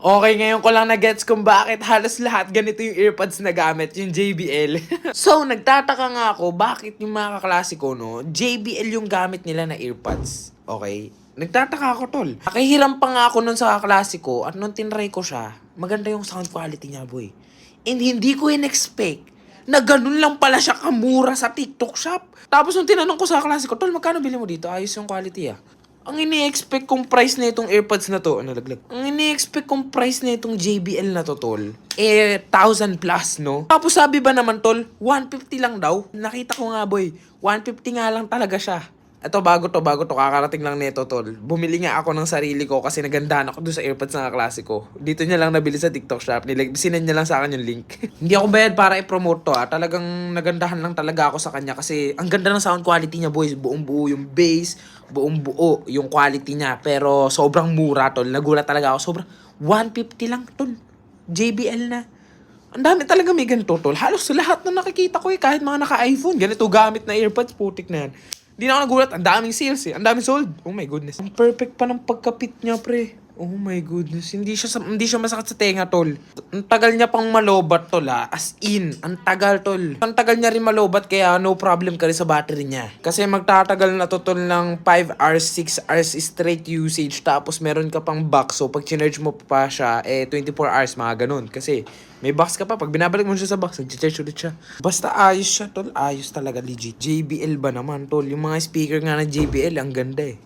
Okay, ngayon ko lang na-gets kung bakit halos lahat ganito yung earpods na gamit, yung JBL. So, nagtataka nga ako bakit yung mga kaklase ko, no, JBL yung gamit nila na earpods. Okay? Nagtataka ako, tol. Nakahiram pa nga ako nun sa kaklase ko at nung tinry ko siya, maganda yung sound quality niya, boy. And hindi ko in-expect na ganun lang pala siya kamura sa TikTok shop. Tapos nung tinanong ko sa klase ko, tol, magkano bili mo dito? Ayos yung quality ah. Ang ini-expect kong price na itong AirPods na to, nalaglag. Ang ini-expect kong price na itong JBL na to, tol, 1,000 plus, no? Tapos sabi ba naman, tol, 150 lang daw? Nakita ko nga, boy, 150 nga lang talaga siya. Ito, bago to, kakarating lang nito, tol. Bumili nga ako ng sarili ko kasi nagandahan ako doon sa AirPods na kaklase ko. Dito niya lang nabili sa TikTok shop. Sinend niya lang sa akin yung link. Hindi ako bayad para i-promote to, ah. Talagang nagandahan lang talaga ako sa kanya kasi ang ganda ng sound quality niya, boys. Buong buo yung bass, buong buo yung quality niya. Pero sobrang mura, tol. Nagulat talaga ako. Sobrang 150 lang, tol. JBL na. Ang dami talaga may ganito, tol. Halos lahat na nakikita ko kahit mga naka-iPhone, ganito gamit na AirPods, putik na yan. Hindi na ako nagulat. Ang daming sales eh. Ang daming sold. Oh my goodness. Ang perfect pa ng pagkapit niya, pre. Oh my goodness. Hindi siya masakit sa tenga, tol. Ang tagal niya pang malobat, tol, ah. As in. Ang tagal, tol. Ang tagal niya rin malobat kaya no problem ka rin sa battery niya. Kasi magtatagal na to, tol, ng 5 hours, 6 hours straight usage. Tapos meron ka pang box. So pag chinerge mo pa siya, 24 hours, mga ganun. Kasi may box ka pa. Pag binabalik mo siya sa box, nag-charge ulit siya. Basta ayos siya, tol. Ayos talaga, legit. JBL ba naman, tol? Yung mga speaker nga na JBL, ang ganda eh.